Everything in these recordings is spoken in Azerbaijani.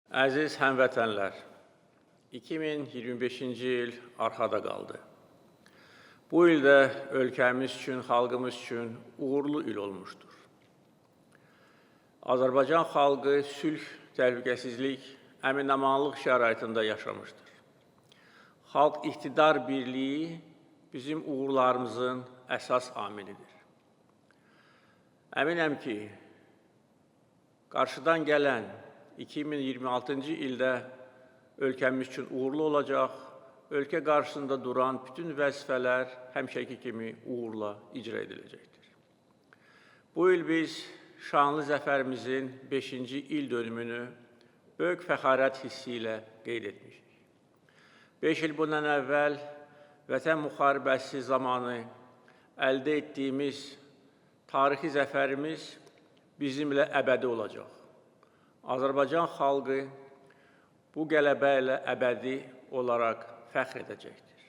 Əziz həmvətənlər, 2025-ci il arxada qaldı. Bu il də ölkəmiz üçün, xalqımız üçün uğurlu il olmuşdur. Azərbaycan xalqı sülh, təhlükəsizlik, əmin-amanlıq şəraitində yaşamışdır. Xalq iqtidar birliyi bizim uğurlarımızın əsas amilidir. Əminəm ki, qarşıdan gələn 2026-cı ildə ölkəmiz üçün uğurlu olacaq, ölkə qarşısında duran bütün vəzifələr həmişəki kimi uğurla icra ediləcəkdir. Bu il biz şanlı zəfərimizin 5-ci il dönümünü böyük fəxarət hissi ilə qeyd etmişik. 5 il bundan əvvəl Vətən müharibəsi zamanı əldə etdiyimiz tarixi zəfərimiz bizimlə əbədi olacaq. Azərbaycan xalqı bu qələbə ilə əbədi olaraq fəxr edəcəkdir.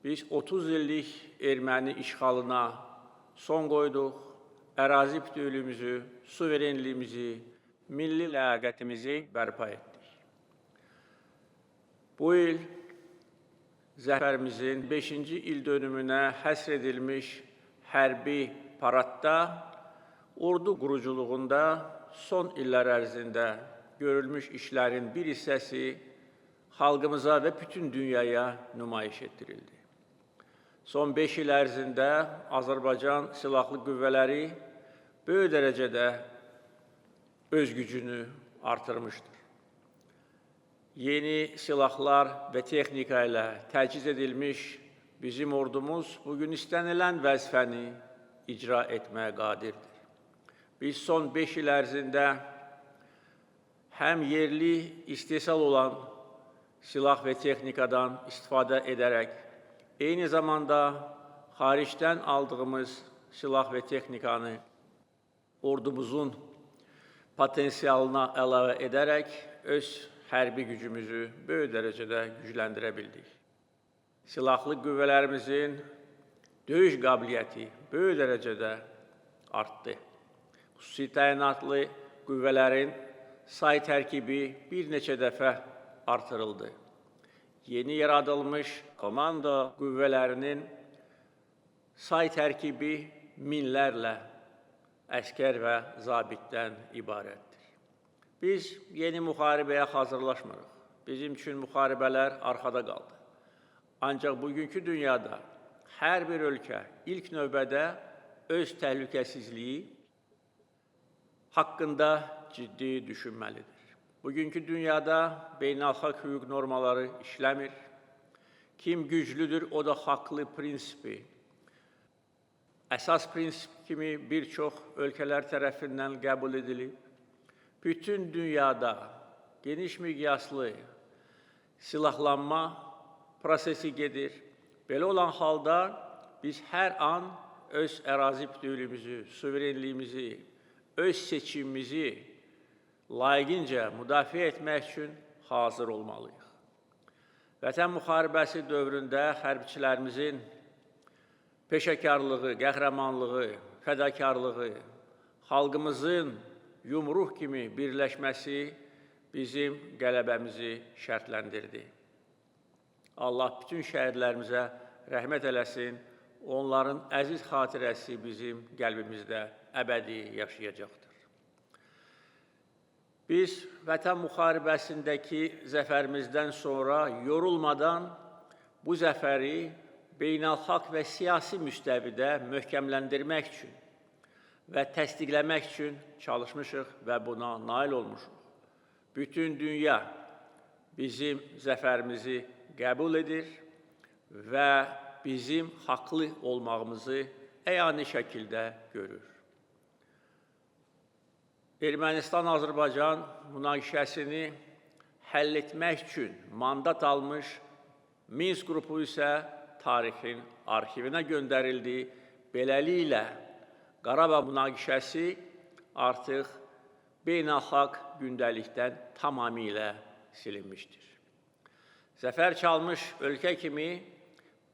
Biz 30 illik erməni işğalına son qoyduq, ərazi bütövlüyümüzü, suverenliyimizi, milli ləyaqətimizi bərpa etdik. Bu il zəfərimizin 5-ci il dönümünə həsr edilmiş hərbi paradda, ordu quruculuğunda son illər ərzində görülmüş işlərin bir hissəsi xalqımıza və bütün dünyaya nümayiş etdirildi. Son 5 il ərzində Azərbaycan Silahlı Qüvvələri böyük dərəcədə öz gücünü artırmışdır. Yeni silahlar və texnika ilə təchiz edilmiş bizim ordumuz bugün istənilən vəzifəni icra etməyə qadirdir. Biz son 5 il ərzində həm yerli istehsal olan silah və texnikadan istifadə edərək, eyni zamanda xaricdən aldığımız silah və texnikanı ordumuzun potensialına əlavə edərək, öz hərbi gücümüzü böyük dərəcədə gücləndirə bildik. Silahlı qüvvələrimizin döyüş qabiliyyəti böyük dərəcədə artdı. Xüsusi təyinatlı qüvvələrin say tərkibi bir neçə dəfə artırıldı. Yeni yaradılmış komando qüvvələrinin say tərkibi minlərlə əskər və zabitdən ibarətdir. Biz yeni müharibəyə hazırlaşmırıq. Bizim üçün müharibələr arxada qaldı. Ancaq bugünkü dünyada hər bir ölkə ilk növbədə öz təhlükəsizliyi haqqında ciddi düşünməlidir. Bugünkü dünyada beynəlxalq hüquq normaları işləmir. Kim güclüdür, o da haqlı prinsipi. Əsas prinsip kimi bir çox ölkələr tərəfindən qəbul edilib. Bütün dünyada geniş miqyaslı silahlanma prosesi gedir. Belə olan halda biz hər an öz ərazi bütövlüyümüzü, suverenliyimizi, öz seçimimizi layiqincə müdafiə etmək üçün hazır olmalıyıq. Vətən müharibəsi dövründə hərbçilərimizin peşəkarlığı, qəhrəmanlığı, fədakarlığı, xalqımızın yumruq kimi birləşməsi bizim qələbəmizi şərtləndirdi. Allah bütün şəhidlərimizə rəhmət eləsin, onların əziz xatirəsi bizim qəlbimizdə əbədi yaşayacaqdır. Biz Vətən müharibəsindəki zəfərimizdən sonra yorulmadan bu zəfəri beynəlxalq və siyasi müstəvidə möhkəmləndirmək üçün və təsdiqləmək üçün çalışmışıq və buna nail olmuşuq. Bütün dünya bizim zəfərimizi qəbul edir və bizim haqlı olmağımızı əyani şəkildə görür. Ermənistan-Azərbaycan münaqişəsini həll etmək üçün mandat almış Minsk qrupu isə tarixin arxivinə göndərildi. Beləliklə, Qarabağ münaqişəsi artıq beynəlxalq gündəlikdən tamamilə silinmişdir. Zəfər çalmış ölkə kimi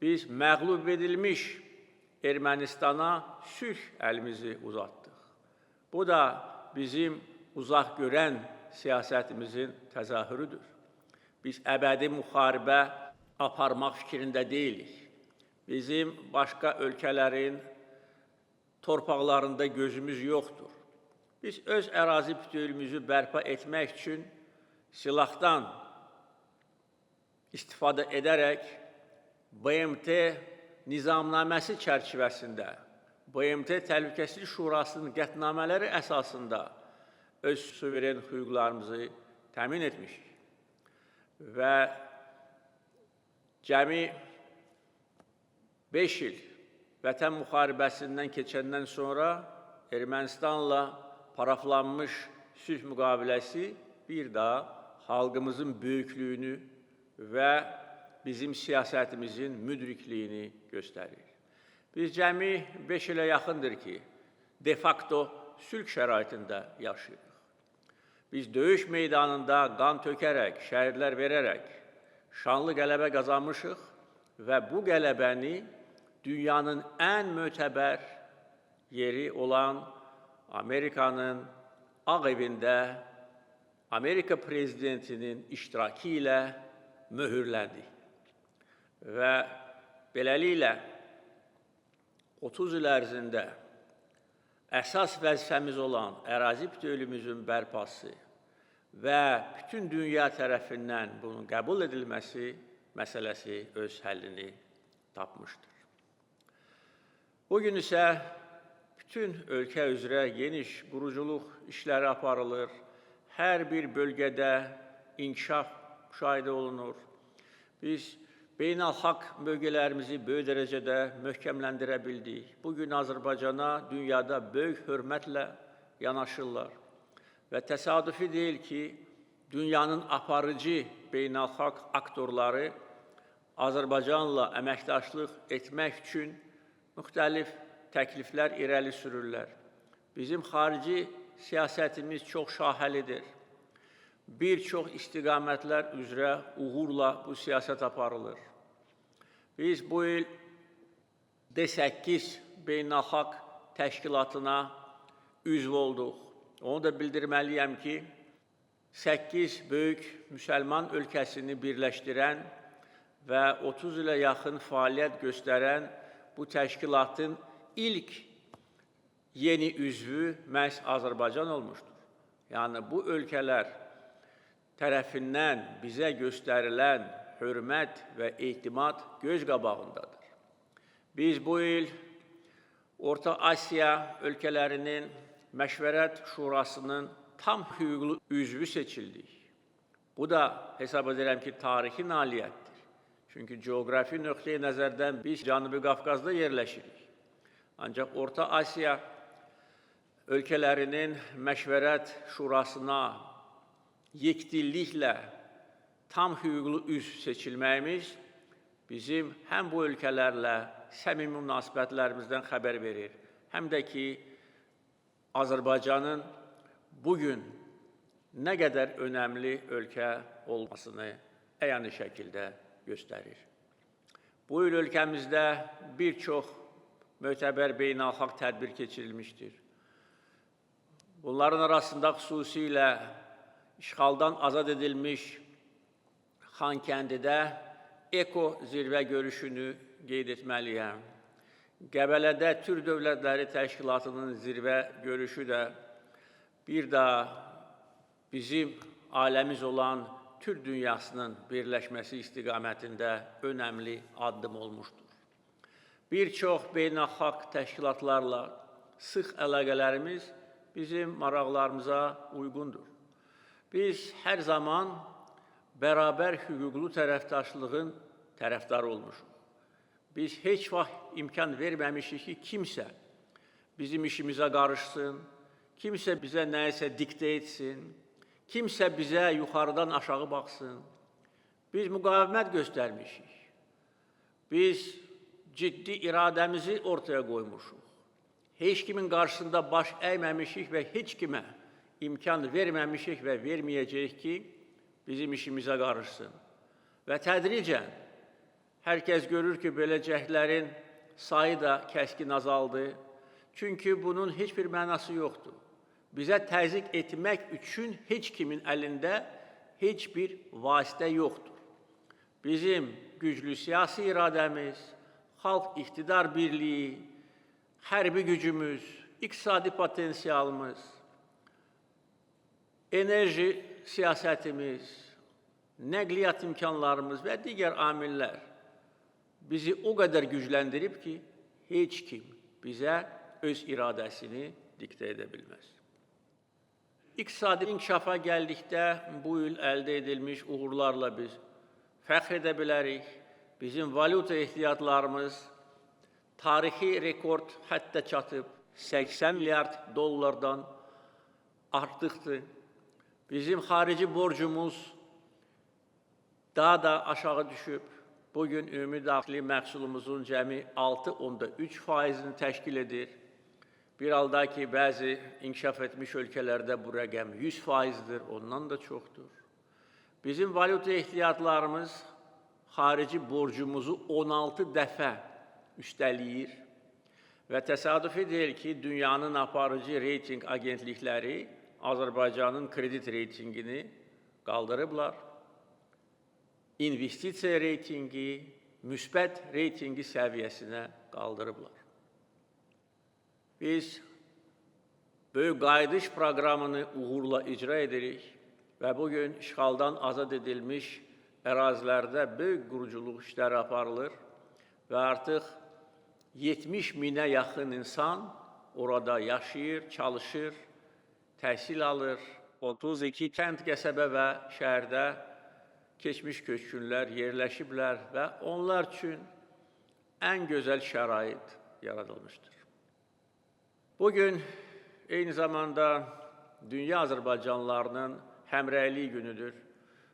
biz məğlub edilmiş Ermənistana sülh əlimizi uzatdıq. Bu da bizim uzaq görən siyasətimizin təzahürüdür. Biz əbədi müharibə aparmaq fikrində deyilik. Bizim başqa ölkələrin torpaqlarında gözümüz yoxdur. Biz öz ərazi bütövlüyümüzü bərpa etmək üçün silahdan istifadə edərək BMT nizamnaməsi çərçivəsində, BMT Təhlükəsizlik Şurasının qətnamələri əsasında öz suveren hüquqlarımızı təmin etmişik. Və cəmi 5 il Vətən müharibəsindən keçəndən sonra Ermənistanla paraflanmış sülh müqaviləsi bir daha xalqımızın böyüklüyünü və bizim siyasətimizin müdrikliyini göstərir. Biz cəmi 5 ilə yaxındır ki, de facto sülh şəraitində yaşayırıq. Biz döyüş meydanında qan tökərək, şəhidlər verərək şanlı qələbə qazanmışıq və bu qələbəni dünyanın ən mötəbər yeri olan Amerikanın Ağ Evində Amerika prezidentinin iştirakı ilə möhürləndi. Və beləliklə 30 il ərzində əsas vəzifəmiz olan ərazi bütövlüyümüzün bərpası və bütün dünya tərəfindən bunun qəbul edilməsi məsələsi öz həllini tapmışdır. Bugün isə bütün ölkə üzrə geniş quruculuq işləri aparılır, hər bir bölgədə inkişaf müşahidə olunur. Biz beynəlxalq mövqelərimizi böyük dərəcədə möhkəmləndirə bildik. Bugün Azərbaycana dünyada böyük hörmətlə yanaşırlar. Və təsadüfi deyil ki, dünyanın aparıcı beynəlxalq aktorları Azərbaycanla əməkdaşlıq etmək üçün müxtəlif təkliflər irəli sürürlər. Bizim xarici siyasətimiz çox şaxəlidir. Bir çox istiqamətlər üzrə uğurla bu siyasət aparılır. Biz bu il D8 beynəlxalq təşkilatına üzv olduq. Onu da bildirməliyəm ki, 8 böyük müsəlman ölkəsini birləşdirən və 30 ilə yaxın fəaliyyət göstərən bu təşkilatın ilk yeni üzvü məhz Azərbaycan olmuşdur. Yəni, bu ölkələr tərəfindən bizə göstərilən hörmət və etimad göz qabağındadır. Biz bu il Orta Asiya ölkələrinin Məşvərət Şurasının tam hüquqlu üzvü seçildik. Bu da hesab edirəm ki, tarixi nailiyyətdir. Çünki coğrafi nöqteyi nəzərdən biz Cənubi Qafqazda yerləşirik. Ancaq Orta Asiya ölkələrinin Məşvərət Şurasına yekdilliklə tam hüquqlu üzv seçilməyimiz bizim həm bu ölkələrlə səmimi münasibətlərimizdən xəbər verir, həm də ki, Azərbaycanın bugün nə qədər önəmli ölkə olmasını əyani şəkildə göstərir. Bu il ölkəmizdə bir çox mötəbər beynəlxalq tədbir keçirilmişdir. Bunların arasında xüsusilə işğaldan azad edilmiş Xankəndidə Eko zirvə görüşünü qeyd etməliyəm. Qəbələdə Türk Dövlətləri Təşkilatının zirvə görüşü də bir daha bizim ailəmiz olan Türk dünyasının birləşməsi istiqamətində önəmli addım olmuşdur. Bir çox beynəlxalq təşkilatlarla sıx əlaqələrimiz bizim maraqlarımıza uyğundur. Biz hər zaman bərabər hüquqlu tərəfdaşlığın tərəfdarı olmuşuq. Biz heç vaxt imkan verməmişik ki, kimsə bizim işimizə qarışsın, kimsə bizə nəyisə diktə etsin, kimsə bizə yuxarıdan aşağı baxsın. Biz müqavimət göstərmişik. Biz ciddi iradəmizi ortaya qoymuşuq. Heç kimin qarşısında baş əyməmişik və heç kimə imkan verməmişik və verməyəcəyik ki, bizim işimizə qarışsın. Və tədricən hər kəs görür ki, belə cəhdlərin sayı da kəskin azaldı. Çünki bunun heç bir mənası yoxdur. bizə təzyiq etmək üçün heç kimin əlində heç bir vasitə yoxdur. Bizim güclü siyasi iradəmiz, xalq iqtidar birliyi, hərbi gücümüz, iqtisadi potensialımız, enerji siyasətimiz, nəqliyyat imkanlarımız və digər amillər bizi o qədər gücləndirib ki, heç kim bizə öz iradəsini diktə edə bilməz. İqtisadi inkişafa gəldikdə bu il əldə edilmiş uğurlarla biz fəxr edə bilərik. Bizim valyuta ehtiyatlarımız tarixi rekord həddə çatıb, 80 milyard dollardan artıqdır. Bizim xarici borcumuz daha da aşağı düşüb. Bugün ümumi daxili məhsulumuzun cəmi 6,3%-ni təşkil edir. Bir halda ki, bəzi inkişaf etmiş ölkələrdə bu rəqəm 100%-dir, ondan da çoxdur. Bizim valyuta ehtiyatlarımız xarici borcumuzu 16 dəfə üstəliyir və təsadüfi deyil ki, dünyanın aparıcı reyting agentlikləri Azərbaycanın kredit reytingini qaldırıblar. İnvestisiya reytingi, müsbət reytingi səviyyəsinə qaldırıblar. Biz böyük qayıdış proqramını uğurla icra edirik və bugün işğaldan azad edilmiş ərazilərdə böyük quruculuq işləri aparılır və artıq 70 minə yaxın insan orada yaşayır, çalışır, təhsil alır. 32 kənd, qəsəbə və şəhərdə keçmiş köçkünlər yerləşiblər və onlar üçün ən gözəl şərait yaradılmışdır. Bugün eyni zamanda dünya Azərbaycanlılarının həmrəylik günüdür.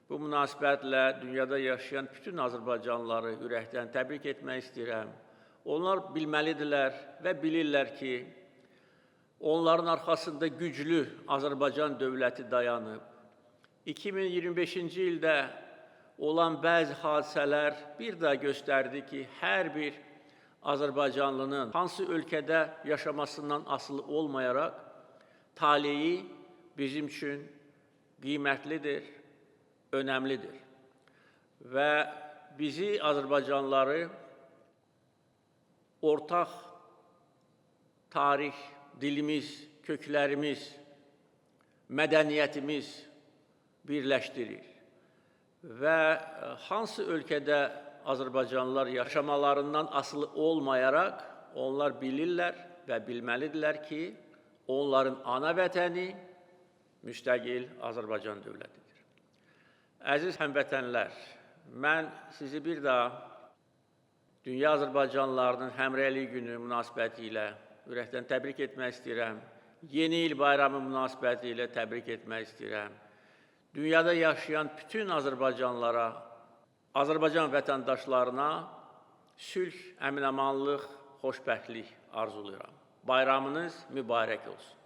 Bu münasibətlə dünyada yaşayan bütün Azərbaycanlıları ürəkdən təbrik etmək istəyirəm. Onlar bilməlidirlər və bilirlər ki, onların arxasında güclü Azərbaycan dövləti dayanıb. 2025-ci ildə olan bəzi hadisələr bir daha göstərdi ki, hər bir Azərbaycanlının hansı ölkədə yaşamasından asılı olmayaraq taleyi bizim üçün qiymətlidir, önəmlidir. Və bizi, Azərbaycanlıları, ortaq tarix, dilimiz, köklərimiz, mədəniyyətimiz birləşdirir. Və hansı ölkədə Azərbaycanlılar yaşamalarından asılı olmayaraq, onlar bilirlər və bilməlidirlər ki, onların ana vətəni müstəqil Azərbaycan dövlətidir. Əziz həmvətənlər, mən sizi bir daha Dünya Azərbaycanlılarının Həmrəylik günü münasibəti ilə ürəkdən təbrik etmək istəyirəm. Yeni il bayramı münasibəti ilə təbrik etmək istəyirəm. Dünyada yaşayan bütün Azərbaycanlılara, Azərbaycan vətəndaşlarına sülh, əmin-amanlıq, xoşbəxtlik arzulayıram. Bayramınız mübarək olsun.